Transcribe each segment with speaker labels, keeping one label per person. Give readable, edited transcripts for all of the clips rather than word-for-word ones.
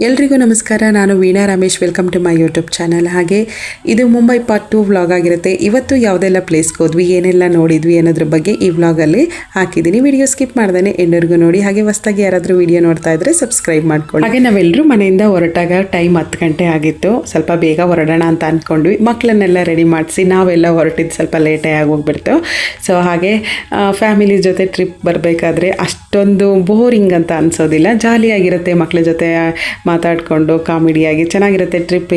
Speaker 1: ಎಲ್ರಿಗೂ ನಮಸ್ಕಾರ. ನಾನು Veena Ramesh. Welcome to my YouTube channel. ಹಾಗೆ ಇದು ಮುಂಬೈ ಪಾರ್ಟ್ 2 ವ್ಲಾಗ್ ಆಗಿರುತ್ತೆ. ಇವತ್ತು ಯಾವುದೆಲ್ಲ ಪ್ಲೇಸ್ಗೆ ಹೋದ್ವಿ, ಏನೆಲ್ಲ ನೋಡಿದ್ವಿ ಅನ್ನೋದ್ರ ಬಗ್ಗೆ ಈ ವ್ಲಾಗಲ್ಲಿ ಹಾಕಿದ್ದೀನಿ. ವಿಡಿಯೋ ಸ್ಕಿಪ್ ಮಾಡ್ದೇ ಎಂಡರ್ಗೂ ನೋಡಿ. ಹಾಗೆ ಹೊಸದಾಗಿ ಯಾರಾದರೂ ವಿಡಿಯೋ ನೋಡ್ತಾ ಇದ್ರೆ ಸಬ್ಸ್ಕ್ರೈಬ್ ಮಾಡ್ಕೊಳ್ಳಿ. ಹಾಗೆ ನಾವೆಲ್ಲರೂ ಮನೆಯಿಂದ ಹೊರಟಾಗ ಟೈಮ್ 10 ಗಂಟೆ ಆಗಿತ್ತು. ಸ್ವಲ್ಪ ಬೇಗ ಹೊರಡೋಣ ಅಂತ ಅಂದ್ಕೊಂಡ್ವಿ. ಮಕ್ಕಳನ್ನೆಲ್ಲ ರೆಡಿ ಮಾಡಿಸಿ ನಾವೆಲ್ಲ ಹೊರಟಿದ್ದು ಸ್ವಲ್ಪ ಲೇಟೇ ಆಗೋಗ್ಬಿಡ್ತು. ಸೊ ಹಾಗೆ ಫ್ಯಾಮಿಲಿ ಜೊತೆ ಟ್ರಿಪ್ ಬರಬೇಕಾದ್ರೆ ಅಷ್ಟೊಂದು ಬೋರಿಂಗ್ ಅಂತ ಅನಿಸೋದಿಲ್ಲ. ಜಾಲಿಯಾಗಿರುತ್ತೆ. ಮಕ್ಕಳ ಜೊತೆ ಮಾತಾಡಿಕೊಂಡು ಕಾಮಿಡಿಯಾಗಿ ಚೆನ್ನಾಗಿರುತ್ತೆ. ಟ್ರಿಪ್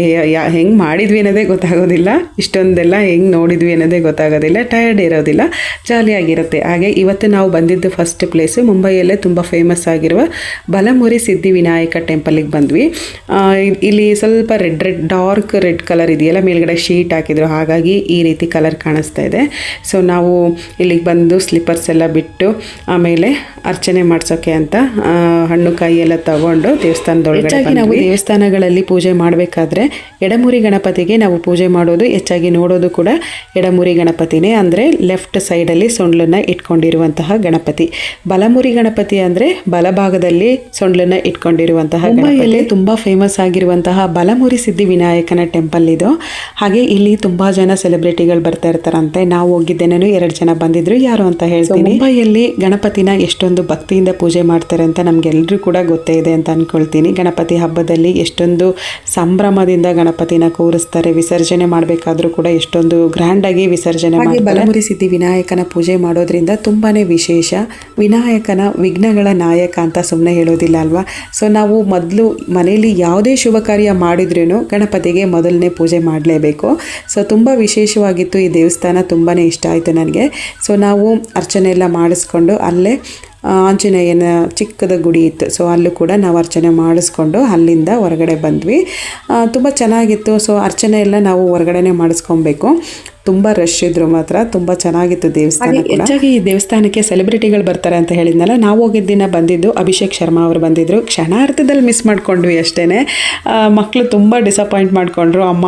Speaker 1: ಹೆಂಗೆ ಮಾಡಿದ್ವಿ ಅನ್ನೋದೇ ಗೊತ್ತಾಗೋದಿಲ್ಲ, ಇಷ್ಟೊಂದೆಲ್ಲ ಹೆಂಗೆ ನೋಡಿದ್ವಿ ಅನ್ನೋದೇ ಗೊತ್ತಾಗೋದಿಲ್ಲ, ಟಯರ್ಡ್ ಇರೋದಿಲ್ಲ, ಜಾಲಿಯಾಗಿರುತ್ತೆ. ಹಾಗೆ ಇವತ್ತು ನಾವು ಬಂದಿದ್ದು ಫಸ್ಟ್ ಪ್ಲೇಸು ಮುಂಬೈಯಲ್ಲೇ ತುಂಬ ಫೇಮಸ್ ಆಗಿರುವ ಬಲಮುರಿ ಸಿದ್ಧಿವಿನಾಯಕ ಟೆಂಪಲಿಗೆ ಬಂದ್ವಿ. ಇಲ್ಲಿ ಸ್ವಲ್ಪ ಡಾರ್ಕ್ ರೆಡ್ ಕಲರ್ ಇದೆಯಲ್ಲ, ಮೇಲ್ಗಡೆ ಶೀಟ್ ಹಾಕಿದ್ರು, ಹಾಗಾಗಿ ಈ ರೀತಿ ಕಲರ್ ಕಾಣಿಸ್ತಾ ಇದೆ. ಸೊ ನಾವು ಇಲ್ಲಿಗೆ ಬಂದು ಸ್ಲಿಪ್ಪರ್ಸ್ ಎಲ್ಲ ಬಿಟ್ಟು ಆಮೇಲೆ ಅರ್ಚನೆ ಮಾಡಿಸೋಕೆ ಅಂತ ಹಣ್ಣು ಕಾಯಿ ಎಲ್ಲ ತಗೊಂಡು ದೇವಸ್ಥಾನದೊಳಗಡೆ ನಾವು ದೇವಸ್ಥಾನಗಳಲ್ಲಿ ಪೂಜೆ ಮಾಡಬೇಕಾದ್ರೆ ಎಡಮುರಿ ಗಣಪತಿಗೆ ನಾವು ಪೂಜೆ ಮಾಡೋದು, ಹೆಚ್ಚಾಗಿ ನೋಡೋದು ಕೂಡ ಎಡಮುರಿ ಗಣಪತಿನೇ. ಅಂದರೆ ಲೆಫ್ಟ್ ಸೈಡಲ್ಲಿ ಸೊಂಡ್ಲನ್ನು ಇಟ್ಕೊಂಡಿರುವಂತಹ ಗಣಪತಿ. ಬಲಮುರಿ ಗಣಪತಿ ಅಂದರೆ ಬಲಭಾಗದಲ್ಲಿ ಸೊಂಡ್ಲನ್ನು ಇಟ್ಕೊಂಡಿರುವಂತಹ. ಮುಂಬೈಯಲ್ಲಿ ತುಂಬ ಫೇಮಸ್ ಆಗಿರುವಂತಹ ಬಲಮುರಿ ಸಿದ್ಧಿ ವಿನಾಯಕನ ಟೆಂಪಲ್ ಇದು. ಹಾಗೆ ಇಲ್ಲಿ ತುಂಬ ಜನ ಸೆಲೆಬ್ರಿಟಿಗಳು ಬರ್ತಾ ಇರ್ತಾರಂತೆ. ನಾವು ಹೋಗಿದ್ದೇನೇನು 2 ಜನ ಬಂದಿದ್ರು. ಯಾರು ಅಂತ ಹೇಳ್ತೀನಿ. ಮುಂಬೈಯಲ್ಲಿ ಗಣಪತಿನ ಎಷ್ಟೊಂದು ಭಕ್ತಿಯಿಂದ ಪೂಜೆ ಮಾಡ್ತಾರೆ ಅಂತ ನಮ್ಗೆಲ್ಲರೂ ಕೂಡ ಗೊತ್ತೇ ಇದೆ ಅಂತ ಅನ್ಕೊಳ್ತೀನಿ. ಗಣಪತಿ ಹಬ್ಬದಲ್ಲಿ ಎಷ್ಟೊಂದು ಸಂಭ್ರಮದಿಂದ ಗಣಪತಿನ ಕೂರಿಸ್ತಾರೆ. ವಿಸರ್ಜನೆ ಮಾಡಬೇಕಾದ್ರೂ ಕೂಡ ಎಷ್ಟೊಂದು ಗ್ರ್ಯಾಂಡಾಗಿ ವಿಸರ್ಜನೆ ಮಾಡಿ. ಬಲಮುರಿ ಸಿದ್ಧಿ ವಿನಾಯಕನ ಪೂಜೆ ಮಾಡೋದ್ರಿಂದ ತುಂಬಾ ವಿಶೇಷ. ವಿನಾಯಕನ ವಿಘ್ನಗಳ ನಾಯಕ ಅಂತ ಸುಮ್ಮನೆ ಹೇಳೋದಿಲ್ಲ ಅಲ್ವಾ. ಸೊ ನಾವು ಮೊದಲು ಮನೆಯಲ್ಲಿ ಯಾವುದೇ ಶುಭ ಕಾರ್ಯ ಮಾಡಿದ್ರೂ ಗಣಪತಿಗೆ ಮೊದಲನೇ ಪೂಜೆ ಮಾಡಲೇಬೇಕು. ಸೊ ತುಂಬ ವಿಶೇಷವಾಗಿತ್ತು ಈ ದೇವಸ್ಥಾನ, ತುಂಬಾ ಇಷ್ಟ ಆಯಿತು ನನಗೆ. ಸೊ ನಾವು ಅರ್ಚನೆ ಎಲ್ಲ ಮಾಡಿಸ್ಕೊಂಡು ಅಲ್ಲೇ ಆಂಜನೇಯನ ಚಿಕ್ಕದ ಗುಡಿ ಇತ್ತು. ಸೊ ಅಲ್ಲೂ ಕೂಡ ನಾವು ಅರ್ಚನೆ ಮಾಡಿಸ್ಕೊಂಡು ಅಲ್ಲಿಂದ ಹೊರಗಡೆ ಬಂದ್ವಿ. ತುಂಬ ಚೆನ್ನಾಗಿತ್ತು. ಸೊ ಅರ್ಚನೆ ಎಲ್ಲ ನಾವು ಹೊರಗಡೆನೇ ಮಾಡಿಸ್ಕೊಬೇಕು. ತುಂಬ ರಶ್ ಇದ್ರು, ಮಾತ್ರ ತುಂಬ ಚೆನ್ನಾಗಿತ್ತು ದೇವಸ್ಥಾನ. ಹೆಚ್ಚಾಗಿ ಈ ದೇವಸ್ಥಾನಕ್ಕೆ ಸೆಲೆಬ್ರಿಟಿಗಳು ಬರ್ತಾರೆ ಅಂತ ಹೇಳಿದ್ನಲ್ಲ. ನಾವು ಹೋಗಿದ್ದ ದಿನ ಬಂದಿದ್ದು ಅಭಿಷೇಕ್ ಶರ್ಮಾ ಅವರು ಬಂದಿದ್ದರು. ಕ್ಷಣಾರ್ಥದಲ್ಲಿ ಮಿಸ್ ಮಾಡ್ಕೊಂಡ್ವಿ ಅಷ್ಟೇ. ಮಕ್ಕಳು ತುಂಬ ಡಿಸಪಾಯಿಂಟ್ ಮಾಡಿಕೊಂಡ್ರು. ಅಮ್ಮ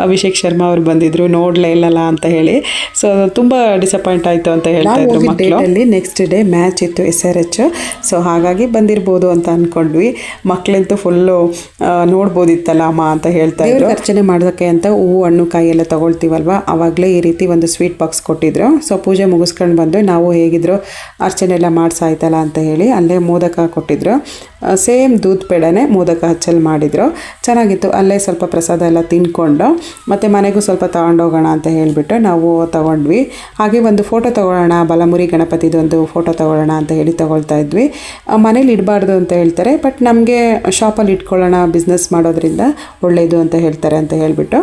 Speaker 1: ಅಭಿಷೇಕ್ ಶರ್ಮಾ ಅವರು ಬಂದಿದ್ರು, ನೋಡಲೇ ಇಲ್ಲಲ್ಲ ಅಂತ ಹೇಳಿ. ಸೊ ತುಂಬ ಡಿಸಪಾಯಿಂಟ್ ಆಯಿತು ಅಂತ ಹೇಳ್ತಾ ಇದ್ರು ಮಕ್ಕಳು. ನೆಕ್ಸ್ಟ್ ಡೇ ಮ್ಯಾಚ್ ಇತ್ತು SRH. ಸೊ ಹಾಗಾಗಿ ಬಂದಿರ್ಬೋದು ಅಂತ ಅಂದ್ಕೊಂಡ್ವಿ. ಮಕ್ಕಳಂತೂ ಫುಲ್ಲು ನೋಡ್ಬೋದಿತ್ತಲ್ಲ ಅಮ್ಮ ಅಂತ ಹೇಳ್ತಾ ಇದ್ರು. ಅರ್ಚನೆ ಮಾಡೋದಕ್ಕೆ ಅಂತ ಹೂವು ಹಣ್ಣು ಕಾಯಿ ಎಲ್ಲ ತೊಗೊಳ್ತೀವಲ್ವ, ಅವಾಗಲೇ ಈ ರೀತಿ ಒಂದು ಸ್ವೀಟ್ ಬಾಕ್ಸ್ ಕೊಟ್ಟಿದ್ರು. ಸೊ ಪೂಜೆ ಮುಗಿಸ್ಕೊಂಡು ಬಂದು ನಾವು ಹೇಗಿದ್ರು ಅರ್ಚನೆ ಎಲ್ಲ ಮಾಡಿಸಾಯ್ತಲ್ಲ ಅಂತ ಹೇಳಿ ಅಲ್ಲೇ ಮೋದಕ ಕೊಟ್ಟಿದ್ರು. ಸೇಮ್ ದೂದ್ ಪೇಡನೇ ಮೋದಕ ಹಚ್ಚಲ್ಲಿ ಮಾಡಿದರು. ಚೆನ್ನಾಗಿತ್ತು. ಅಲ್ಲೇ ಸ್ವಲ್ಪ ಪ್ರಸಾದ ಎಲ್ಲ ತಿನ್ಕೊಂಡು ಮತ್ತು ಮನೆಗೂ ಸ್ವಲ್ಪ ತೊಗೊಂಡೋಗೋಣ ಅಂತ ಹೇಳಿಬಿಟ್ಟು ನಾವು ತೊಗೊಂಡ್ವಿ. ಹಾಗೆ ಒಂದು ಫೋಟೋ ತೊಗೊಳ್ಳೋಣ, ಬಲಮುರಿ ಗಣಪತಿದು ಒಂದು ಫೋಟೋ ತೊಗೊಳ್ಳೋಣ ಅಂತ ಹೇಳಿ ತೊಗೊಳ್ತಾ ಇದ್ವಿ. ಮನೇಲಿ ಇಡಬಾರ್ದು ಅಂತ ಹೇಳ್ತಾರೆ, ಬಟ್ ನಮಗೆ ಶಾಪಲ್ಲಿ ಇಟ್ಕೊಳ್ಳೋಣ, ಬಿಸ್ನೆಸ್ ಮಾಡೋದ್ರಿಂದ ಒಳ್ಳೆಯದು ಅಂತ ಹೇಳ್ತಾರೆ ಅಂತ ಹೇಳಿಬಿಟ್ಟು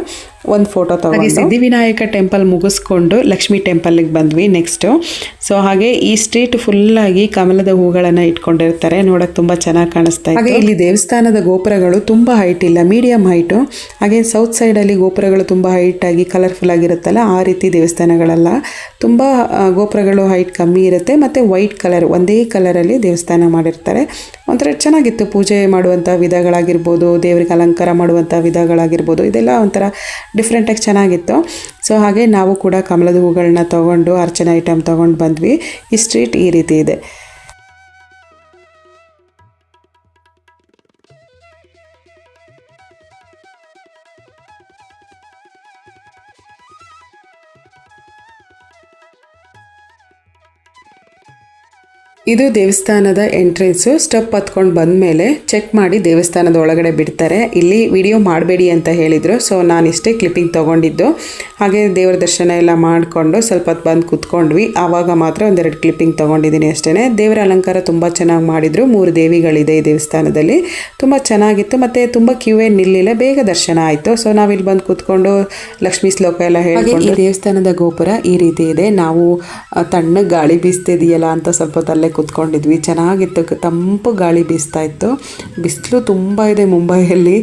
Speaker 1: ಒಂದು ಫೋಟೋ ತಗೊಂಡು ಸಿದ್ಧಿವಿನಾಯಕ ಟೆಂಪಲ್ ಮುಗಿಸ್ಕೊಂಡು ಲಕ್ಷ್ಮೀ ಟೆಂಪಲ್ಗೆ ಬಂದ್ವಿ ನೆಕ್ಸ್ಟು. ಸೊ ಹಾಗೆ ಈ ಸ್ಟ್ರೀಟ್ ಫುಲ್ಲಾಗಿ ಕಮಲದ ಹೂಗಳನ್ನು ಇಟ್ಕೊಂಡಿರ್ತಾರೆ. ನೋಡೋಕೆ ತುಂಬ ಚೆನ್ನಾಗಿ ಕಾಣಿಸ್ತಾ ಇದೆ. ಹಾಗೆ ಇಲ್ಲಿ ದೇವಸ್ಥಾನದ ಗೋಪುರಗಳು ತುಂಬ ಹೈಟ್ ಇಲ್ಲ, ಮೀಡಿಯಂ ಹೈಟು. ಹಾಗೆ ಸೌತ್ ಸೈಡಲ್ಲಿ ಗೋಪುರಗಳು ತುಂಬ ಹೈಟಾಗಿ ಕಲರ್ಫುಲ್ ಆಗಿರುತ್ತಲ್ಲ, ಆ ರೀತಿ ದೇವಸ್ಥಾನಗಳೆಲ್ಲ ತುಂಬ ಗೋಪುರಗಳು ಹೈಟ್ ಕಮ್ಮಿ ಇರುತ್ತೆ. ಮತ್ತು ವೈಟ್ ಕಲರ್, ಒಂದೇ ಕಲರಲ್ಲಿ ದೇವಸ್ಥಾನ ಮಾಡಿರ್ತಾರೆ. ಒಂಥರ ಚೆನ್ನಾಗಿತ್ತು. ಪೂಜೆ ಮಾಡುವಂಥ ವಿಧಗಳಾಗಿರ್ಬೋದು, ದೇವರಿಗೆ ಅಲಂಕಾರ ಮಾಡುವಂಥ ವಿಧಗಳಾಗಿರ್ಬೋದು, ಇದೆಲ್ಲ ಒಂಥರ ಡಿಫ್ರೆಂಟಾಗಿ ಚೆನ್ನಾಗಿತ್ತು. ಸೊ ಹಾಗೆ ನಾವು ಕೂಡ ಕಮಲದ ಹೂಗಳನ್ನ ತೊಗೊಂಡು ಅರ್ಚನಾ ಐಟಮ್ ತೊಗೊಂಡು ಬಂದ್ವಿ. ಈ ಸ್ಟ್ರೀಟ್ ಈ ರೀತಿ ಇದೆ. ಇದು ದೇವಸ್ಥಾನದ ಎಂಟ್ರೆನ್ಸು. ಸ್ಟೆಪ್ ಹತ್ಕೊಂಡು ಬಂದಮೇಲೆ ಚೆಕ್ ಮಾಡಿ ದೇವಸ್ಥಾನದ ಒಳಗಡೆ ಬಿಡ್ತಾರೆ. ಇಲ್ಲಿ ವಿಡಿಯೋ ಮಾಡಬೇಡಿ ಅಂತ ಹೇಳಿದರು. ಸೊ ನಾನು ಇಷ್ಟೇ ಕ್ಲಿಪ್ಪಿಂಗ್ ತೊಗೊಂಡಿದ್ದು. ಹಾಗೆ ದೇವರ ದರ್ಶನ ಎಲ್ಲ ಮಾಡಿಕೊಂಡು ಸ್ವಲ್ಪ ಹೊತ್ತು ಬಂದು ಕೂತ್ಕೊಂಡ್ವಿ. ಆವಾಗ ಮಾತ್ರ 1-2 ಕ್ಲಿಪ್ಪಿಂಗ್ ತೊಗೊಂಡಿದ್ದೀನಿ ಅಷ್ಟೇ. ದೇವರ ಅಲಂಕಾರ ತುಂಬ ಚೆನ್ನಾಗಿ ಮಾಡಿದರು. 3 ದೇವಿಗಳಿದೆ ಈ ದೇವಸ್ಥಾನದಲ್ಲಿ. ತುಂಬ ಚೆನ್ನಾಗಿತ್ತು. ಮತ್ತು ತುಂಬ ಕ್ಯೂ ಏನು ನಿಲ್ಲಿಲ್ಲ, ಬೇಗ ದರ್ಶನ ಆಯಿತು. ಸೊ ನಾವಿಲ್ಲಿ ಬಂದು ಕೂತ್ಕೊಂಡು ಲಕ್ಷ್ಮೀ ಶ್ಲೋಕ ಎಲ್ಲ ಹೇಳ್ಕೊಂಡು. ಈ ದೇವಸ್ಥಾನದ ಗೋಪುರ ಈ ರೀತಿ ಇದೆ. ನಾವು ತಣ್ಣಗೆ ಗಾಳಿ ಬೀಸ್ತಿದೆಯಲ್ಲ ಅಂತ ಸ್ವಲ್ಪ ಹೊತ್ತಲ್ಲೇ ಕೂತ್ಕೊಂಡಿದ್ವಿ. ಚೆನ್ನಾಗಿತ್ತು, ತಂಪು ಗಾಳಿ ಬೀಸ್ತಾ ಇತ್ತು. ಬಿಸಿಲು ತುಂಬ ಇದೆ ಮುಂಬೈಯಲ್ಲಿ,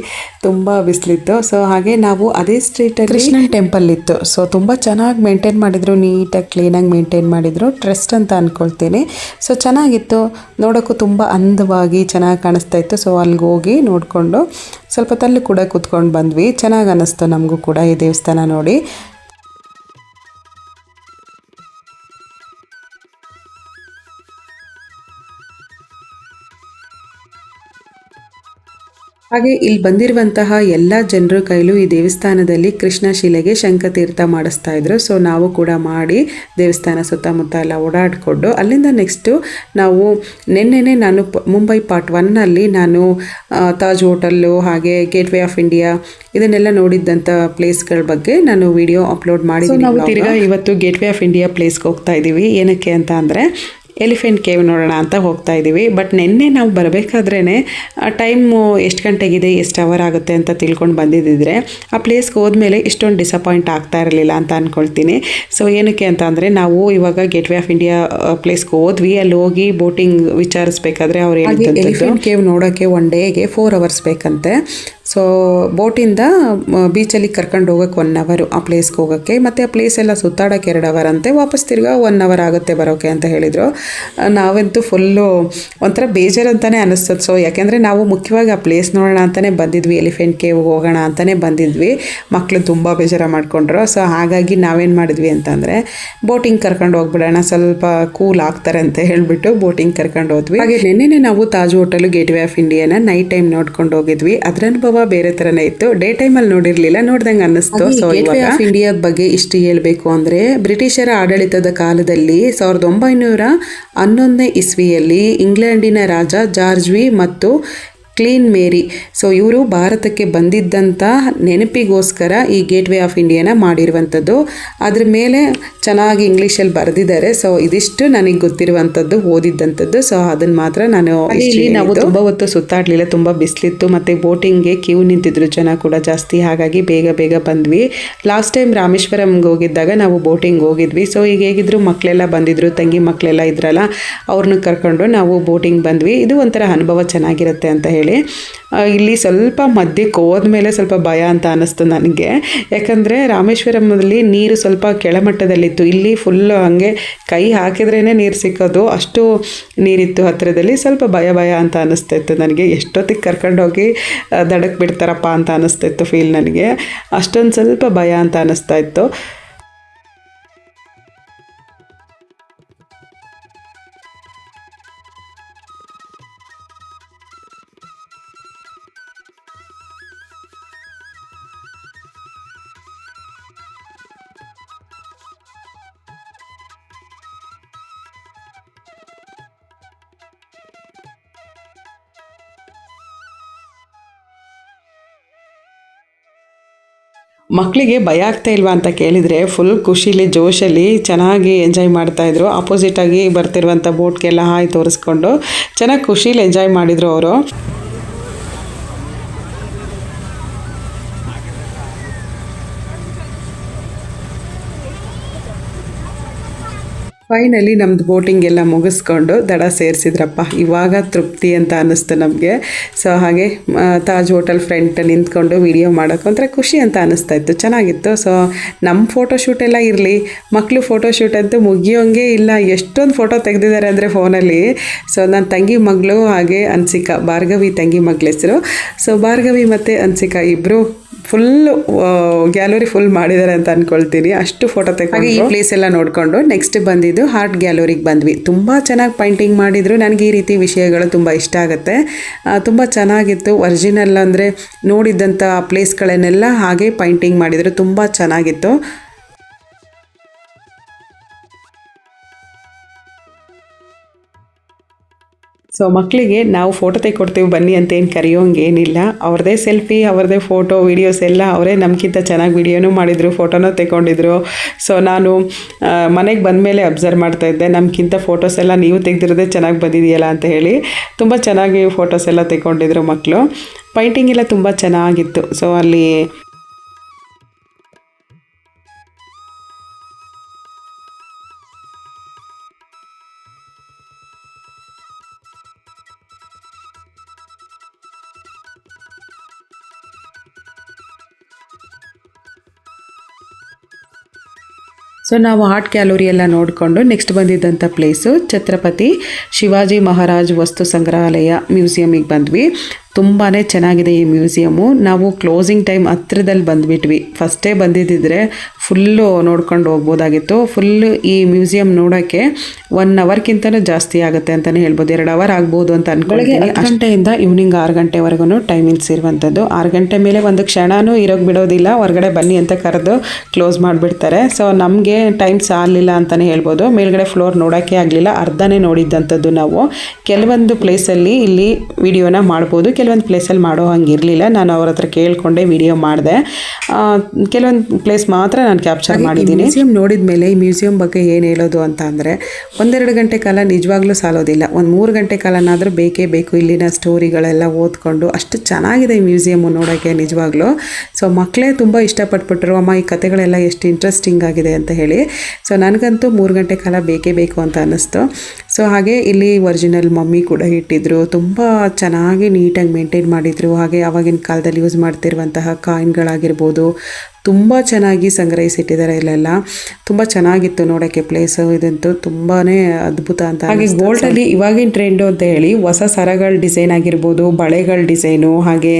Speaker 1: ತುಂಬ ಬಿಸಿಲಿತ್ತು. ಸೊ ಹಾಗೆ ನಾವು ಅದೇ ಸ್ಟ್ರೀಟಲ್ಲಿ ಕೃಷ್ಣನ್ ಟೆಂಪಲ್ ಇತ್ತು. ಸೊ ತುಂಬ ಚೆನ್ನಾಗಿ ಮೇಂಟೈನ್ ಮಾಡಿದರು, ನೀಟಾಗಿ ಕ್ಲೀನಾಗಿ ಮೇಂಟೈನ್ ಮಾಡಿದರು. ಟ್ರಸ್ಟ್ ಅಂತ ಅಂದ್ಕೊಳ್ತೀನಿ. ಸೊ ಚೆನ್ನಾಗಿತ್ತು, ನೋಡೋಕ್ಕೂ ತುಂಬ ಅಂದವಾಗಿ ಚೆನ್ನಾಗಿ ಕಾಣಿಸ್ತಾ ಇತ್ತು. ಸೊ ಅಲ್ಲಿಗೆ ಹೋಗಿ ನೋಡಿಕೊಂಡು ಸ್ವಲ್ಪ ತಲ್ಲಿ ಕೂಡ ಕೂತ್ಕೊಂಡು ಬಂದ್ವಿ. ಚೆನ್ನಾಗಿ ಅನ್ನಿಸ್ತು ನಮಗೂ ಕೂಡ ಈ ದೇವಸ್ಥಾನ ನೋಡಿ. ಹಾಗೆ ಇಲ್ಲಿ ಬಂದಿರುವಂತಹ ಎಲ್ಲ ಜನರ ಕೈಲೂ ಈ ದೇವಸ್ಥಾನದಲ್ಲಿ ಕೃಷ್ಣ ಶಿಲೆಗೆ ಶಂಖತೀರ್ಥ ಮಾಡಿಸ್ತಾ ಇದ್ರು. ಸೊ ನಾವು ಕೂಡ ಮಾಡಿ ದೇವಸ್ಥಾನ ಸುತ್ತಮುತ್ತ ಎಲ್ಲ ಓಡಾಡಿಕೊಂಡು ಅಲ್ಲಿಂದ ನೆಕ್ಸ್ಟು ನಾವು ನಿನ್ನೆನೆ ನಾನು ಮುಂಬೈ ಪಾರ್ಟ್ 1ನಲ್ಲಿ ನಾನು ತಾಜ್ ಹೋಟೆಲ್ಲು ಹಾಗೆ ಗೇಟ್ ವೇ ಆಫ್ ಇಂಡಿಯಾ ಇದನ್ನೆಲ್ಲ ನೋಡಿದ್ದಂಥ ಪ್ಲೇಸ್ಗಳ ಬಗ್ಗೆ ನಾನು ವಿಡಿಯೋ ಅಪ್ಲೋಡ್ ಮಾಡಿದ್ದೀನಿ. ನಾವು ತಿರ್ಗಾ ಇವತ್ತು ಗೇಟ್ ವೇ ಆಫ್ ಇಂಡಿಯಾ ಪ್ಲೇಸ್ಗೆ ಹೋಗ್ತಾ ಇದ್ದೀವಿ. ಏನಕ್ಕೆ ಅಂತ ಅಂದರೆ ಎಲಿಫೆಂಟ್ ಕೇವ್ ನೋಡೋಣ ಅಂತ ಹೋಗ್ತಾ ಇದ್ದೀವಿ. ಬಟ್ ನಿನ್ನೆ ನಾವು ಬರಬೇಕಾದ್ರೇ ಟೈಮು ಎಷ್ಟು ಗಂಟೆಗಿದೆ, ಎಷ್ಟು ಅವರ್ ಆಗುತ್ತೆ ಅಂತ ತಿಳ್ಕೊಂಡು ಬಂದಿದ್ದಿದ್ರೆ ಆ ಪ್ಲೇಸ್ಗೆ ಹೋದ್ಮೇಲೆ ಇಷ್ಟೊಂದು ಡಿಸಪಾಯಿಂಟ್ ಆಗ್ತಾ ಇರಲಿಲ್ಲ ಅಂತ ಅಂದ್ಕೊಳ್ತೀನಿ. ಸೊ ಏನಕ್ಕೆ ಅಂತ ಅಂದರೆ ನಾವು ಇವಾಗ ಗೇಟ್ ವೇ ಆಫ್ ಇಂಡಿಯಾ ಪ್ಲೇಸ್ಗೆ ಹೋದ್ವಿ. ಅಲ್ಲಿ ಹೋಗಿ ಬೋಟಿಂಗ್ ವಿಚಾರಿಸ್ಬೇಕಾದ್ರೆ ಅವ್ರು ಹೇಳಿದ್ದು ಎಲಿಫೆಂಟ್ ಕೇವ್ ನೋಡೋಕ್ಕೆ 1 ಡೇಗೆ 4 ಅವರ್ಸ್ ಬೇಕಂತೆ. ಸೊ ಬೋಟಿಂದ ಬೀಚಲ್ಲಿ ಕರ್ಕೊಂಡು ಹೋಗೋಕ್ಕೆ 1 ಅವರು ಆ ಪ್ಲೇಸ್ಗೆ ಹೋಗೋಕ್ಕೆ, ಮತ್ತು ಆ ಪ್ಲೇಸ್ ಎಲ್ಲ ಸುತ್ತಾಡೋಕ್ಕೆ 2 ಅವರ್ ಅಂತೆ, ವಾಪಸ್ ತಿರ್ಗಾ 1 ಅವರ್ ಆಗುತ್ತೆ ಬರೋಕ್ಕೆ ಅಂತ ಹೇಳಿದರು. ನಾವಂತೂ ಫುಲ್ಲು ಒಂಥರ ಬೇಜಾರು ಅಂತಲೇ ಅನ್ನಿಸ್ತದೆ. ಸೊ ಯಾಕೆಂದರೆ ನಾವು ಮುಖ್ಯವಾಗಿ ಆ ಪ್ಲೇಸ್ ನೋಡೋಣ ಅಂತಲೇ ಬಂದಿದ್ವಿ, ಎಲಿಫೆಂಟ್ ಕೇವ್ ಹೋಗೋಣ ಅಂತಲೇ ಬಂದಿದ್ವಿ. ಮಕ್ಕಳು ತುಂಬ ಬೇಜಾರು ಮಾಡ್ಕೊಂಡ್ರು. ಸೊ ಹಾಗಾಗಿ ನಾವೇನು ಮಾಡಿದ್ವಿ ಅಂತಂದರೆ ಬೋಟಿಂಗ್ ಕರ್ಕೊಂಡು ಹೋಗ್ಬಿಡೋಣ, ಸ್ವಲ್ಪ ಕೂಲ್ ಆಗ್ತಾರೆ ಅಂತ ಹೇಳಿಬಿಟ್ಟು ಬೋಟಿಂಗ್ ಕರ್ಕೊಂಡು ಹೋದ್ವಿ. ಹಾಗೆ ನೆನ್ನೆ ನಾವು Taj hotel gateway of ಇಂಡಿಯಾನ ನೈಟ್ ಟೈಮ್ ನೋಡ್ಕೊಂಡು ಹೋಗಿದ್ವಿ. ಅದರ ಅನುಭವ ಬೇರೆ ತರನೇ ಇತ್ತು. ಡೇ ಟೈಮಲ್ಲಿ ನೋಡಿರ್ಲಿಲ್ಲ, ನೋಡ್ದಂಗೆ ಅನ್ನಿಸ್ತು. ಸೊ ಗೇಟ್ ವೇ ಆಫ್ ಇಂಡಿಯಾದ ಬಗ್ಗೆ ಇಷ್ಟು ಹೇಳಬೇಕು ಅಂದರೆ ಬ್ರಿಟಿಷರ ಆಡಳಿತದ ಕಾಲದಲ್ಲಿ 1911ನೇ ಇಸ್ವಿಯಲ್ಲಿ ಇಂಗ್ಲೆಂಡಿನ ರಾಜ ಜಾರ್ಜ್ ಮತ್ತು ಕ್ಲೀನ್ ಮೇರಿ, ಸೊ ಇವರು ಭಾರತಕ್ಕೆ ಬಂದಿದ್ದಂಥ ನೆನಪಿಗೋಸ್ಕರ ಈ ಗೇಟ್ ವೇ ಆಫ್ ಇಂಡಿಯಾನ ಮಾಡಿರುವಂಥದ್ದು. ಅದ್ರ ಮೇಲೆ ಚೆನ್ನಾಗಿ ಇಂಗ್ಲೀಷಲ್ಲಿ ಬರೆದಿದ್ದಾರೆ. ಸೊ ಇದಿಷ್ಟು ನನಗೆ ಗೊತ್ತಿರುವಂಥದ್ದು, ಓದಿದ್ದಂಥದ್ದು. ಸೊ ಅದನ್ನು ಮಾತ್ರ ನಾನು ಇಲ್ಲಿ ನಾವು ತುಂಬ ಹೊತ್ತು ಸುತ್ತಾಡಲಿಲ್ಲ, ತುಂಬ ಬಿಸಿಲಿತ್ತು, ಮತ್ತು ಬೋಟಿಂಗ್ಗೆ ಕ್ಯೂ ನಿಂತಿದ್ರು ಜನ ಕೂಡ ಜಾಸ್ತಿ. ಹಾಗಾಗಿ ಬೇಗ ಬಂದ್ವಿ. ಲಾಸ್ಟ್ ಟೈಮ್ ರಾಮೇಶ್ವರಂಗೆ ಹೋಗಿದ್ದಾಗ ನಾವು ಬೋಟಿಂಗ್ ಹೋಗಿದ್ವಿ. ಸೊ ಈಗ ಹೇಗಿದ್ರು ಮಕ್ಕಳೆಲ್ಲ ಬಂದಿದ್ರು, ತಂಗಿ ಮಕ್ಕಳೆಲ್ಲ ಇದ್ರಲ್ಲ, ಅವ್ರನ್ನ ಕರ್ಕೊಂಡು ನಾವು ಬೋಟಿಂಗ್ ಬಂದ್ವಿ. ಇದು ಒಂಥರ ಅನುಭವ ಚೆನ್ನಾಗಿರುತ್ತೆ ಅಂತ ಹೇಳಿ. ಇಲ್ಲಿ ಸ್ವಲ್ಪ ಮಧ್ಯಕ್ಕೆ ಹೋದ್ಮೇಲೆ ಸ್ವಲ್ಪ ಭಯ ಅಂತ ಅನ್ನಿಸ್ತು ನನಗೆ. ಯಾಕಂದರೆ ರಾಮೇಶ್ವರಮಲ್ಲಿ ನೀರು ಸ್ವಲ್ಪ ಕೆಳಮಟ್ಟದಲ್ಲಿತ್ತು, ಇಲ್ಲಿ ಫುಲ್ ಹಂಗೆ ಕೈ ಹಾಕಿದ್ರೇ ನೀರು ಸಿಕ್ಕೋದು, ಅಷ್ಟು ನೀರಿತ್ತು ಹತ್ತಿರದಲ್ಲಿ. ಸ್ವಲ್ಪ ಭಯ ಅಂತ ಅನ್ನಿಸ್ತಾಯಿತ್ತು ನನಗೆ. ಎಷ್ಟೊತ್ತಿಗೆ ಕರ್ಕೊಂಡೋಗಿ ದಡಕ್ಕೆ ಬಿಡ್ತಾರಪ್ಪ ಅಂತ ಅನ್ನಿಸ್ತಾಯಿತ್ತು ಫೀಲ್ ನನಗೆ. ಅಷ್ಟೊಂದು ಸ್ವಲ್ಪ ಭಯ ಅಂತ ಅನ್ನಿಸ್ತಾ ಇತ್ತು. ಮಕ್ಕಳಿಗೆ ಭಯ ಆಗ್ತಾ ಇಲ್ವಾ ಅಂತ ಕೇಳಿದರೆ ಫುಲ್ ಖುಷಿಲಿ ಜೋಶಲ್ಲಿ ಚೆನ್ನಾಗಿ ಎಂಜಾಯ್ ಮಾಡ್ತಾಯಿದ್ರು. ಆಪೋಸಿಟಾಗಿ ಬರ್ತಿರುವಂಥ ಬೋಟ್ಗೆಲ್ಲ ಹಾಯ್ ತೋರಿಸ್ಕೊಂಡು ಚೆನ್ನಾಗಿ ಖುಷಿಲಿ ಎಂಜಾಯ್ ಮಾಡಿದರು ಅವರು. ಫೈನಲಿ ನಮ್ಮದು ಬೋಟಿಂಗ್ ಎಲ್ಲ ಮುಗಿಸ್ಕೊಂಡು ದಡ ಸೇರಿಸಿದ್ರಪ್ಪ. ಇವಾಗ ತೃಪ್ತಿ ಅಂತ ಅನ್ನಿಸ್ತು ನಮಗೆ. ಸೊ ಹಾಗೆ ತಾಜ್ ಹೋಟೆಲ್ ಫ್ರಂಟ್ ನಿಂತ್ಕೊಂಡು ವಿಡಿಯೋ ಮಾಡೋಕ್ಕೆ ಒಂಥರ ಖುಷಿ ಅಂತ ಅನ್ನಿಸ್ತಾ ಇತ್ತು, ಚೆನ್ನಾಗಿತ್ತು. ಸೊ ನಮ್ಮ ಫೋಟೋಶೂಟೆಲ್ಲ ಇರಲಿ, ಮಕ್ಕಳು ಫೋಟೋಶೂಟ್ ಅಂತೂ ಮುಗಿಯೋಂಗೆ ಇಲ್ಲ, ಎಷ್ಟೊಂದು ಫೋಟೋ ತೆಗೆದಿದ್ದಾರೆ ಅಂದರೆ ಫೋನಲ್ಲಿ. ಸೊ ನನ್ನ ತಂಗಿ ಮಗಳು ಹಾಗೆ ಅನ್ಸಿಕಾ, ಭಾರ್ಗವಿ ತಂಗಿ ಮಗಳ ಹೆಸರು. ಸೊ ಭಾರ್ಗವಿ ಮತ್ತು ಅನ್ಸಿಕಾ ಇಬ್ಬರು ಫುಲ್ಲು ಗ್ಯಾಲರಿ ಫುಲ್ ಮಾಡಿದ್ದಾರೆ ಅಂತ ಅಂದ್ಕೊಳ್ತೀನಿ, ಅಷ್ಟು ಫೋಟೋ ತೆಗೆದು ಈ ಪ್ಲೇಸ್ ಎಲ್ಲ ನೋಡಿಕೊಂಡು ನೆಕ್ಸ್ಟ್ ಬಂದಿದ್ದು ಆರ್ಟ್ ಗ್ಯಾಲರಿಗೆ ಬಂದ್ವಿ. ತುಂಬ ಚೆನ್ನಾಗಿ ಪೈಂಟಿಂಗ್ ಮಾಡಿದರು. ನನಗೆ ಈ ರೀತಿ ವಿಷಯಗಳು ತುಂಬ ಇಷ್ಟ ಆಗುತ್ತೆ. ತುಂಬ ಚೆನ್ನಾಗಿತ್ತು. ಒರಿಜಿನಲ್ ಅಂದರೆ ನೋಡಿದ್ದಂಥ ಪ್ಲೇಸ್ಗಳನ್ನೆಲ್ಲ ಹಾಗೆ ಪೈಂಟಿಂಗ್ ಮಾಡಿದರು, ತುಂಬ ಚೆನ್ನಾಗಿತ್ತು. ಸೊ ಮಕ್ಕಳಿಗೆ ನಾವು ಫೋಟೋ ತೆಗೆಕೊಡ್ತೀವಿ ಬನ್ನಿ ಅಂತ ಏನು ಕರೆಯೋಂಗೆ ಏನಿಲ್ಲ. ಅವ್ರದ್ದೇ ಸೆಲ್ಫಿ, ಅವ್ರದ್ದೇ ಫೋಟೋ ವೀಡಿಯೋಸ್ ಎಲ್ಲ ಅವರೇ ನಮಗಿಂತ ಚೆನ್ನಾಗಿ ವೀಡಿಯೋನೂ ಮಾಡಿದರು, ಫೋಟೋನೂ ತೆಗೊಂಡಿದ್ರು. ಸೊ ನಾನು ಮನೆಗೆ ಬಂದಮೇಲೆ ಅಬ್ಸರ್ವ್ ಮಾಡ್ತಾಯಿದ್ದೆ, ನಮಗಿಂತ ಫೋಟೋಸ್ ಎಲ್ಲ ನೀವು ತೆಗೆದಿರೋದೇ ಚೆನ್ನಾಗಿ ಬಂದಿದೆಯಲ್ಲ ಅಂತ ಹೇಳಿ. ತುಂಬ ಚೆನ್ನಾಗಿ ಫೋಟೋಸ್ ಎಲ್ಲ ತೆಗೊಂಡಿದ್ರು ಮಕ್ಕಳು. ಪೈಂಟಿಂಗ್ ಎಲ್ಲ ತುಂಬ ಚೆನ್ನಾಗಿತ್ತು. ಸೊ ಅಲ್ಲಿ ಸೊ ನಾವು ಆರ್ಟ್ ಗ್ಯಾಲರಿ ಎಲ್ಲ ನೋಡಿಕೊಂಡು ನೆಕ್ಸ್ಟ್ ಬಂದಿದ್ದಂಥ ಪ್ಲೇಸು ಛತ್ರಪತಿ ಶಿವಾಜಿ ಮಹಾರಾಜ್ ವಸ್ತು ಸಂಗ್ರಹಾಲಯ ಮ್ಯೂಸಿಯಮಿಗೆ ಬಂದ್ವಿ. ತುಂಬಾ ಚೆನ್ನಾಗಿದೆ ಈ ಮ್ಯೂಸಿಯಮ್ಮು. ನಾವು ಕ್ಲೋಸಿಂಗ್ ಟೈಮ್ ಹತ್ರದಲ್ಲಿ ಬಂದುಬಿಟ್ವಿ. ಫಸ್ಟೇ ಬಂದಿದ್ದಿದ್ರೆ ಫುಲ್ಲು ನೋಡ್ಕೊಂಡು ಹೋಗ್ಬೋದಾಗಿತ್ತು. ಫುಲ್ಲು ಈ ಮ್ಯೂಸಿಯಂ ನೋಡೋಕ್ಕೆ 1 ಅವರ್ಗಿಂತಲೂ ಜಾಸ್ತಿ ಆಗುತ್ತೆ ಅಂತಲೇ ಹೇಳ್ಬೋದು. 2 ಅವರ್ ಆಗ್ಬೋದು ಅಂತ ಅನ್ಕೊಳ್ತೀನಿ. 10 ಗಂಟೆಯಿಂದ ಈವ್ನಿಂಗ್ 6 ಗಂಟೆವರೆಗೂ ಟೈಮಿಂಗ್ಸ್ ಇರುವಂಥದ್ದು. 6 ಗಂಟೆ ಮೇಲೆ ಒಂದು ಕ್ಷಣನೂ ಇರೋಕ್ಕೆ ಬಿಡೋದಿಲ್ಲ. ಹೊರಗಡೆ ಬನ್ನಿ ಅಂತ ಕರೆದು ಕ್ಲೋಸ್ ಮಾಡಿಬಿಡ್ತಾರೆ. ಸೊ ನಮಗೆ ಟೈಮ್ ಸಾಲಿಲ್ಲ ಅಂತಲೇ ಹೇಳ್ಬೋದು. ಮೇಲ್ಗಡೆ ಫ್ಲೋರ್ ನೋಡೋಕ್ಕೆ ಆಗಲಿಲ್ಲ, ಅರ್ಧನೇ ನೋಡಿದ್ದಂಥದ್ದು ನಾವು. ಕೆಲವೊಂದು ಪ್ಲೇಸಲ್ಲಿ ಇಲ್ಲಿ ವಿಡಿಯೋನ ಮಾಡ್ಬೋದು, ಕೆಲವೊಂದು ಪ್ಲೇಸಲ್ಲಿ ಮಾಡೋ ಹಂಗಿರಲಿಲ್ಲ. ನಾನು ಅವ್ರ ಹತ್ರ ಕೇಳಿಕೊಂಡೆ ವಿಡಿಯೋ ಮಾಡಿದೆ. ಕೆಲವೊಂದು ಪ್ಲೇಸ್ ಮಾತ್ರ ನಾನು ಕ್ಯಾಪ್ಚರ್ ಮಾಡಿದ್ದೀನಿ. ಮ್ಯೂಸಿಯಂ ನೋಡಿದ ಮೇಲೆ ಈ ಮ್ಯೂಸಿಯಂ ಬಗ್ಗೆ ಏನು ಹೇಳೋದು ಅಂತ ಅಂದರೆ 1-2 ಗಂಟೆ ಕಾಲ ನಿಜವಾಗ್ಲೂ ಸಾಲೋದಿಲ್ಲ. 1-3 ಗಂಟೆ ಕಾಲನಾದರೂ ಬೇಕೇ ಬೇಕು ಇಲ್ಲಿನ ಸ್ಟೋರಿಗಳೆಲ್ಲ ಓದ್ಕೊಂಡು. ಅಷ್ಟು ಚೆನ್ನಾಗಿದೆ ಈ ಮ್ಯೂಸಿಯಮ್ಮು ನೋಡೋಕ್ಕೆ ನಿಜವಾಗ್ಲೂ. ಸೊ ಮಕ್ಕಳೇ ತುಂಬ ಇಷ್ಟಪಟ್ಬಿಟ್ರು, ಅಮ್ಮ ಈ ಕತೆಗಳೆಲ್ಲ ಎಷ್ಟು ಇಂಟ್ರೆಸ್ಟಿಂಗ್ ಆಗಿದೆ ಅಂತ ಹೇಳಿ. ಸೊ ನನಗಂತೂ 3 ಗಂಟೆ ಕಾಲ ಬೇಕೇ ಬೇಕು ಅಂತ ಅನ್ನಿಸ್ತು. ಸೊ ಹಾಗೆ ಇಲ್ಲಿ ಒರಿಜಿನಲ್ ಮಮ್ಮಿ ಕೂಡ ಇಟ್ಟಿದ್ರು. ತುಂಬ ಚೆನ್ನಾಗಿ ನೀಟಾಗಿ ಮೇಂಟೈನ್ ಮಾಡಿದರು. ಹಾಗೆ ಆವಾಗಿನ ಕಾಲದಲ್ಲಿ ಯೂಸ್ ಮಾಡ್ತಿರುವಂತಹ ಕಾಯಿನ್ಗಳಾಗಿರ್ಬೋದು ತುಂಬ ಚೆನ್ನಾಗಿ ಸಂಗ್ರಹಿಸಿಟ್ಟಿದ್ದಾರೆ. ಇಲ್ಲೆಲ್ಲ ತುಂಬ ಚೆನ್ನಾಗಿತ್ತು ನೋಡೋಕ್ಕೆ ಪ್ಲೇಸು. ಇದಂತೂ ತುಂಬಾ ಅದ್ಭುತ ಅಂತ. ಹಾಗೆ ಗೋಲ್ಡಲ್ಲಿ ಇವಾಗಿನ ಟ್ರೆಂಡು ಅಂತ ಹೇಳಿ ಹೊಸ ಸರಗಳ ಡಿಸೈನ್ ಆಗಿರ್ಬೋದು, ಬಳೆಗಳ ಡಿಸೈನು, ಹಾಗೆ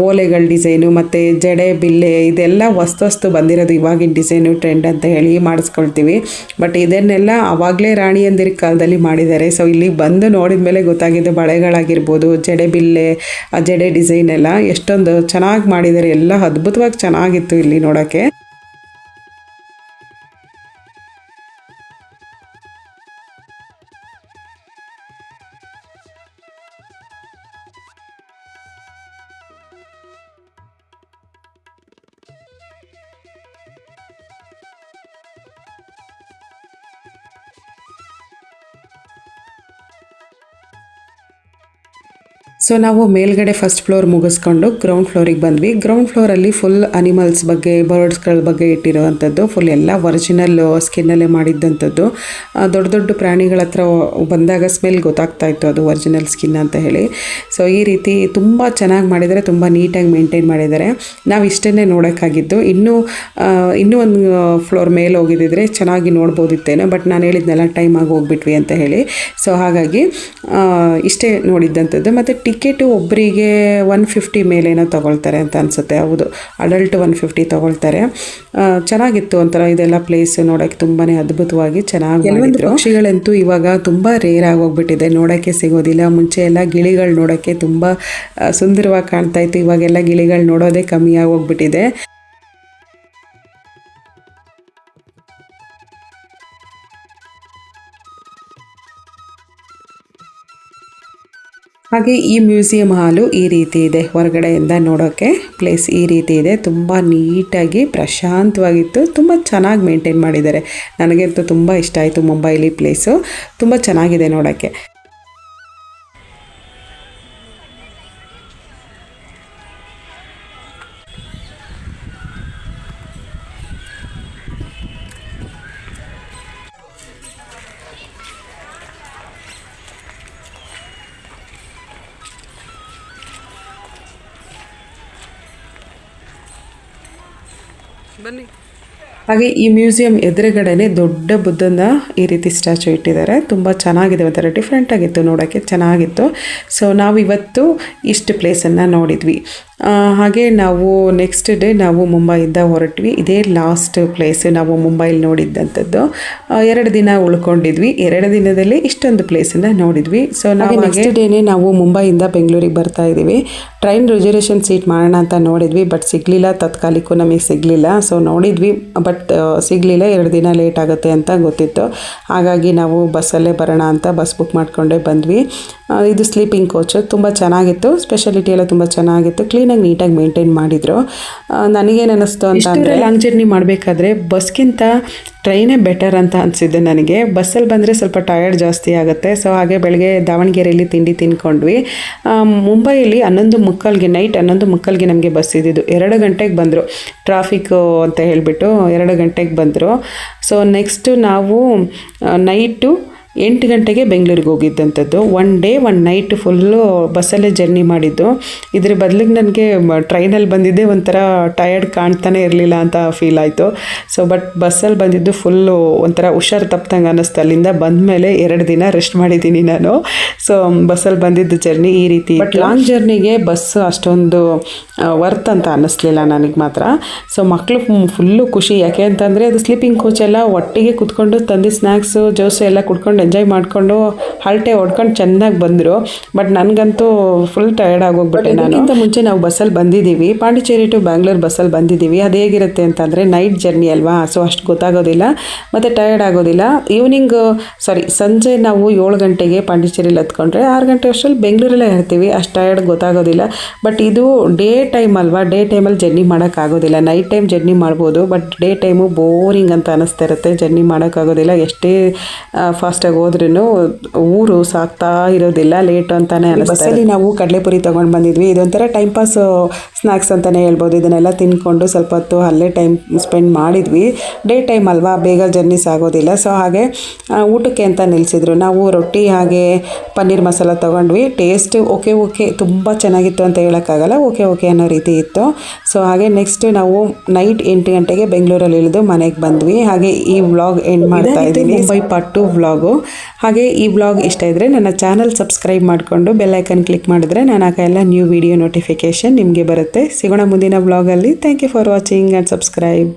Speaker 1: ಓಲೆಗಳ ಡಿಸೈನು ಮತ್ತು ಜಡೆ ಬಿಲ್ಲೆ ಇದೆಲ್ಲ ಹೊಸ್ತು ಬಂದಿರೋದು. ಇವಾಗಿನ ಡಿಸೈನು ಟ್ರೆಂಡ್ ಅಂತ ಹೇಳಿ ಮಾಡಿಸ್ಕೊಳ್ತೀವಿ. ಬಟ್ ಇದನ್ನೆಲ್ಲ ಆವಾಗಲೇ ರಾಣಿಯಂದಿರ ಕಾಲದಲ್ಲಿ ಮಾಡಿದ್ದಾರೆ. ಸೊ ಇಲ್ಲಿ ಬಂದು ನೋಡಿದ ಮೇಲೆ ಗೊತ್ತಾಗಿದ್ದು ಬಳೆಗಳಾಗಿರ್ಬೋದು, ಜಡೆ ಬಿಲ್ಲೆ, ಆ ಜಡೆ ಡಿಸೈನ್ ಎಲ್ಲ ಎಷ್ಟೊಂದು ಚೆನ್ನಾಗಿ ಮಾಡಿದ್ದಾರೆ. ಎಲ್ಲ ಅದ್ಭುತವಾಗಿ ಚೆನ್ನಾಗಿತ್ತು ಇಲ್ಲಿ ನೋಡೋಕ್ಕೆ. ಸೊ ನಾವು ಮೇಲ್ಗಡೆ ಫಸ್ಟ್ ಫ್ಲೋರ್ ಮುಗಿಸ್ಕೊಂಡು ಗ್ರೌಂಡ್ ಫ್ಲೋರಿಗೆ ಬಂದ್ವಿ. ಗ್ರೌಂಡ್ ಫ್ಲೋರಲ್ಲಿ ಫುಲ್ ಅನಿಮಲ್ಸ್ ಬಗ್ಗೆ, ಬರ್ಡ್ಸ್ಗಳ ಬಗ್ಗೆ ಇಟ್ಟಿರೋವಂಥದ್ದು. ಫುಲ್ ಎಲ್ಲ ಒರಿಜಿನಲ್ ಸ್ಕಿನ್ನಲ್ಲೇ ಮಾಡಿದ್ದಂಥದ್ದು. ದೊಡ್ಡ ದೊಡ್ಡ ಪ್ರಾಣಿಗಳ ಹತ್ರ ಬಂದಾಗ ಸ್ಮೆಲ್ ಗೊತ್ತಾಗ್ತಾ ಇತ್ತು ಅದು ಒರಿಜಿನಲ್ ಸ್ಕಿನ್ ಅಂತ ಹೇಳಿ. ಸೊ ಈ ರೀತಿ ತುಂಬ ಚೆನ್ನಾಗಿ ಮಾಡಿದ್ದಾರೆ, ತುಂಬ ನೀಟಾಗಿ ಮೇಂಟೈನ್ ಮಾಡಿದ್ದಾರೆ. ನಾವು ಇಷ್ಟನ್ನೇ ನೋಡೋಕ್ಕಾಗಿದ್ದು. ಇನ್ನೂ ಒಂದು ಫ್ಲೋರ್ ಮೇಲೆ ಹೋಗಿದ್ದಿದ್ರೆ ಚೆನ್ನಾಗಿ ನೋಡ್ಬೋದಿತ್ತೇನೋ, ಬಟ್ ನಾನು ಹೇಳಿದ್ನೆಲ್ಲ ಟೈಮ್ ಆಗಿ ಹೋಗ್ಬಿಟ್ವಿ ಅಂತ ಹೇಳಿ. ಸೊ ಹಾಗಾಗಿ ಇಷ್ಟೇ ನೋಡಿದ್ದಂಥದ್ದು. ಮತ್ತು ಟಿಕೆಟು ಒಬ್ಬರಿಗೆ 150 ಮೇಲೇನೋ ತೊಗೊಳ್ತಾರೆ ಅಂತ ಅನಿಸುತ್ತೆ. ಹೌದು, ಅಡಲ್ಟ್ 150 ತೊಗೊಳ್ತಾರೆ. ಚೆನ್ನಾಗಿತ್ತು ಒಂಥರ ಇದೆಲ್ಲ ಪ್ಲೇಸ್ ನೋಡೋಕ್ಕೆ ತುಂಬಾ ಅದ್ಭುತವಾಗಿ ಚೆನ್ನಾಗಿ. ಕೆಲವೊಂದು ಪಕ್ಷಿಗಳಂತೂ ಇವಾಗ ತುಂಬ ರೇರ್ ಆಗೋಗ್ಬಿಟ್ಟಿದೆ, ನೋಡೋಕ್ಕೆ ಸಿಗೋದಿಲ್ಲ. ಮುಂಚೆ ಎಲ್ಲ ಗಿಳಿಗಳು ನೋಡೋಕ್ಕೆ ತುಂಬ ಸುಂದರವಾಗಿ ಕಾಣ್ತಾ ಇತ್ತು. ಇವಾಗೆಲ್ಲ ಗಿಳಿಗಳು ನೋಡೋದೇ ಕಮ್ಮಿ ಆಗೋಗ್ಬಿಟ್ಟಿದೆ. ಹಾಗೆ ಈ ಮ್ಯೂಸಿಯಂ ಹಾಲು ಈ ರೀತಿ ಇದೆ. ಹೊರಗಡೆಯಿಂದ ನೋಡೋಕ್ಕೆ ಪ್ಲೇಸ್ ಈ ರೀತಿ ಇದೆ. ತುಂಬ ನೀಟಾಗಿ ಪ್ರಶಾಂತವಾಗಿತ್ತು. ತುಂಬ ಚೆನ್ನಾಗಿ ಮೇಂಟೈನ್ ಮಾಡಿದ್ದಾರೆ. ನನಗಂತೂ ತುಂಬ ಇಷ್ಟ ಆಯಿತು. ಮುಂಬೈಲಿ ಪ್ಲೇಸು ತುಂಬ ಚೆನ್ನಾಗಿದೆ ನೋಡೋಕ್ಕೆ. ಬನ್ನಿ. ಹಾಗೆ ಈ ಮ್ಯೂಸಿಯಂ ಎದುರುಗಡೆನೆ ದೊಡ್ಡ ಬುದ್ಧನ ಈ ರೀತಿ ಸ್ಟ್ಯಾಚು ಇಟ್ಟಿದ್ದಾರೆ. ತುಂಬ ಚೆನ್ನಾಗಿದೆ, ಒಂಥರ ಡಿಫ್ರೆಂಟ್ ಆಗಿತ್ತು, ನೋಡೋಕ್ಕೆ ಚೆನ್ನಾಗಿತ್ತು. ಸೊ ನಾವು ಇವತ್ತು ಇಷ್ಟು ಪ್ಲೇಸನ್ನು ನೋಡಿದ್ವಿ. ಹಾಗೆ ನಾವು ನೆಕ್ಸ್ಟ್ ಡೇ ನಾವು ಮುಂಬೈಯಿಂದ ಹೊರಟ್ವಿ. ಇದೇ ಲಾಸ್ಟ್ ಪ್ಲೇಸ್ ನಾವು ಮುಂಬೈಲಿ ನೋಡಿದ್ದಂಥದ್ದು. 2 ದಿನ ಉಳ್ಕೊಂಡಿದ್ವಿ. 2 ದಿನದಲ್ಲಿ ಇಷ್ಟೊಂದು ಪ್ಲೇಸನ್ನು ನೋಡಿದ್ವಿ. ಸೊ ನಾವು ನೆಕ್ಸ್ಟ್ ಡೇನೇ ನಾವು ಮುಂಬೈಯಿಂದ ಬೆಂಗಳೂರಿಗೆ ಬರ್ತಾ ಇದ್ದೀವಿ. ಟ್ರೈನ್ ರಿಸರ್ವೇಷನ್ ಸೀಟ್ ಮಾಡೋಣ ಅಂತ ನೋಡಿದ್ವಿ, ಬಟ್ ಸಿಗಲಿಲ್ಲ. ತಾತ್ಕಾಲಿಕೂ ನಮಗೆ ಸಿಗಲಿಲ್ಲ. ಸೊ ನೋಡಿದ್ವಿ, ಬಟ್ ಸಿಗಲಿಲ್ಲ. 2 ದಿನ ಲೇಟ್ ಆಗುತ್ತೆ ಅಂತ ಗೊತ್ತಿತ್ತು. ಹಾಗಾಗಿ ನಾವು ಬಸ್ಸಲ್ಲೇ ಬರೋಣ ಅಂತ ಬಸ್ ಬುಕ್ ಮಾಡಿಕೊಂಡೇ ಬಂದ್ವಿ. ಇದು ಸ್ಲೀಪಿಂಗ್ ಕೋಚು, ತುಂಬ ಚೆನ್ನಾಗಿತ್ತು. ಸ್ಪೆಷಾಲಿಟಿ ಎಲ್ಲ ತುಂಬ ಚೆನ್ನಾಗಿತ್ತು. ಕ್ಲೀನಾಗಿ ನೀಟಾಗಿ ಮೇಂಟೈನ್ ಮಾಡಿದರು. ನನಗೇನು ಅನ್ನಿಸ್ತು ಅಂತ ಅಂದರೆ, ಲಾಂಗ್ ಜರ್ನಿ ಮಾಡಬೇಕಾದ್ರೆ ಬಸ್ಗಿಂತ ಟ್ರೈನೇ ಬೆಟರ್ ಅಂತ ಅನಿಸಿದ್ದೆ ನನಗೆ. ಬಸ್ಸಲ್ಲಿ ಬಂದರೆ ಸ್ವಲ್ಪ ಟಯರ್ಡ್ ಜಾಸ್ತಿ ಆಗುತ್ತೆ. ಸೊ ಹಾಗೆ ಬೆಳಗ್ಗೆ ದಾವಣಗೆರೆಯಲ್ಲಿ ತಿಂಡಿ ತಿನ್ಕೊಂಡ್ವಿ. ಮುಂಬೈಯಲ್ಲಿ 11:15ಗೆ ನೈಟ್ 11:15ಗೆ ನಮಗೆ ಬಸ್ ಇದ್ದಿದ್ದು. 2 ಗಂಟೆಗೆ ಬಂದರು. ಟ್ರಾಫಿಕ್ಕು ಅಂತ ಹೇಳಿಬಿಟ್ಟು 2 ಗಂಟೆಗೆ ಬಂದರು. ಸೊ ನೆಕ್ಸ್ಟು ನಾವು ನೈಟು 8 ಗಂಟೆಗೆ ಬೆಂಗಳೂರಿಗೆ ಹೋಗಿದ್ದಂಥದ್ದು. 1 ಡೇ 1 ನೈಟ್ ಫುಲ್ಲು ಬಸ್ಸಲ್ಲೇ ಜರ್ನಿ ಮಾಡಿದ್ದು. ಇದ್ರ ಬದಲಿಗೆ ನನಗೆ ಟ್ರೈನಲ್ಲಿ ಬಂದಿದ್ದೆ ಒಂಥರ ಟಯರ್ಡ್ ಕಾಣ್ತಾನೆ ಇರಲಿಲ್ಲ ಅಂತ ಫೀಲ್ ಆಯಿತು. ಸೊ ಬಟ್ ಬಸ್ಸಲ್ಲಿ ಬಂದಿದ್ದು ಫುಲ್ಲು ಒಂಥರ ಹುಷಾರು ತಪ್ಪದಂಗೆ ಅನ್ನಿಸ್ತು. ಅಲ್ಲಿಂದ ಬಂದಮೇಲೆ 2 ದಿನ ರೆಸ್ಟ್ ಮಾಡಿದ್ದೀನಿ ನಾನು. ಸೊ ಬಸ್ಸಲ್ಲಿ ಬಂದಿದ್ದು ಜರ್ನಿ ಈ ರೀತಿ. ಬಟ್ ಲಾಂಗ್ ಜರ್ನಿಗೆ ಬಸ್ ಅಷ್ಟೊಂದು ವರ್ತ್ ಅಂತ ಅನ್ನಿಸ್ಲಿಲ್ಲ ನನಗೆ ಮಾತ್ರ. ಸೊ ಮಕ್ಕಳು ಫುಲ್ಲು ಖುಷಿ, ಯಾಕೆ ಅಂತಂದರೆ ಅದು ಸ್ಲೀಪಿಂಗ್ ಕೋಚ್ ಎಲ್ಲ ಒಟ್ಟಿಗೆ ಕುತ್ಕೊಂಡು ತಂದು ಸ್ನ್ಯಾಕ್ಸು ಜ್ಯೂಸು ಎಲ್ಲ ಕುಡ್ಕೊಂಡು ಎಂಜಾಯ್ ಮಾಡಿಕೊಂಡು ಹಲ್ಟೆ ಹೊಡ್ಕೊಂಡು ಚೆನ್ನಾಗಿ ಬಂದರು. ಬಟ್ ನನಗಂತೂ ಫುಲ್ ಟಯರ್ಡ್ ಆಗೋಗ್ಬಿಟ್ಟೆ. ನಾನು ಮುಂಚೆ ನಾವು ಬಸ್ಸಲ್ಲಿ ಬಂದಿದ್ದೀವಿ, ಪಾಂಡಿಚೇರಿ ಟು ಬ್ಯಾಂಗ್ಳೂರ್ ಬಸ್ಸಲ್ಲಿ ಬಂದಿದ್ದೀವಿ. ಅದು ಹೇಗಿರುತ್ತೆ ಅಂತಂದರೆ ನೈಟ್ ಜರ್ನಿ ಅಲ್ವಾ, ಸೊ ಅಷ್ಟು ಗೊತ್ತಾಗೋದಿಲ್ಲ ಮತ್ತು ಟಯರ್ಡ್ ಆಗೋದಿಲ್ಲ. ಸಂಜೆ ನಾವು 7 ಗಂಟೆಗೆ ಪಾಂಡಿಚೇರಿಲಿ ಹತ್ಕೊಂಡ್ರೆ 6 ಗಂಟೆ ಅಷ್ಟರಲ್ಲಿ ಬೆಂಗಳೂರಲ್ಲೇ ಇರ್ತೀವಿ. ಅಷ್ಟು ಟಯರ್ಡ್ ಗೊತ್ತಾಗೋದಿಲ್ಲ. ಬಟ್ ಇದು ಡೇ ಟೈಮ್ ಅಲ್ವಾ, ಡೇ ಟೈಮಲ್ಲಿ ಜರ್ನಿ ಮಾಡೋಕ್ಕಾಗೋದಿಲ್ಲ. ನೈಟ್ ಟೈಮ್ ಜರ್ನಿ ಮಾಡ್ಬೋದು, ಬಟ್ ಡೇ ಟೈಮು ಬೋರಿಂಗ್ ಅಂತ ಅನ್ನಿಸ್ತಾ ಇರುತ್ತೆ, ಜರ್ನಿ ಮಾಡೋಕ್ಕಾಗೋದಿಲ್ಲ. ಎಷ್ಟೇ ಫಾಸ್ಟಾಗಿ ಹೋದ್ರೂ ಊರು ಸಾಕ್ತಾ ಇರೋದಿಲ್ಲ, ಲೇಟ್ ಅಂತಲೇ ಅನ್ನಿಸ್ತಾ. ಬಸ್ಸಲ್ಲಿ ನಾವು ಕಡಲೆಪುರಿ ತೊಗೊಂಡು ಬಂದಿದ್ವಿ. ಇದೊಂಥರ ಟೈಮ್ ಪಾಸ್ ಸ್ನ್ಯಾಕ್ಸ್ ಅಂತಲೇ ಹೇಳ್ಬೋದು. ಇದನ್ನೆಲ್ಲ ತಿಂದ್ಕೊಂಡು ಸ್ವಲ್ಪ ಹೊತ್ತು ಅಲ್ಲೇ ಟೈಮ್ ಸ್ಪೆಂಡ್ ಮಾಡಿದ್ವಿ. ಡೇ ಟೈಮ್ ಅಲ್ವಾ, ಬೇಗ ಜರ್ನೀಸ್ ಆಗೋದಿಲ್ಲ. ಸೊ ಹಾಗೆ ಊಟಕ್ಕೆ ಅಂತ ನಿಲ್ಲಿಸಿದ್ರು. ನಾವು ರೊಟ್ಟಿ ಹಾಗೆ ಪನ್ನೀರ್ ಮಸಾಲ ತೊಗೊಂಡ್ವಿ. ಟೇಸ್ಟ್ ಓಕೆ ತುಂಬ ಚೆನ್ನಾಗಿತ್ತು ಅಂತ ಹೇಳೋಕ್ಕಾಗಲ್ಲ, ಓಕೆ ಅನ್ನೋ ರೀತಿ ಇತ್ತು. ಸೊ ಹಾಗೆ ನೆಕ್ಸ್ಟ್ ನಾವು ನೈಟ್ 8 ಗಂಟೆಗೆ ಬೆಂಗಳೂರಲ್ಲಿ ಇಳಿದು ಮನೆಗೆ ಬಂದ್ವಿ. ಹಾಗೆ ಈ ವ್ಲಾಗ್ ಎಂಡ್ ಮಾಡ್ತಾ ಇದ್ದೀನಿ, ಮುಂಬೈ ಪಾರ್ಟ್ 2 ವ್ಲಾಗು. ಹಾಗೆ ಈ ವ್ಲಾಗ್ ಇಷ್ಟ ಇದ್ದರೆ ನನ್ನ ಚಾನಲ್ ಸಬ್ಸ್ಕ್ರೈಬ್ ಮಾಡಿಕೊಂಡು ಬೆಲ್ ಐಕನ್ ಕ್ಲಿಕ್ ಮಾಡಿದ್ರೆ ನಾನು ಎಲ್ಲ ನ್ಯೂ ವಿಡಿಯೋ ನೋಟಿಫಿಕೇಷನ್ ನಿಮಗೆ ಬರುತ್ತೆ. ಸಿಗೋಣ ಮುಂದಿನ ವ್ಲಾಗಲ್ಲಿ. Thank you for watching and subscribe.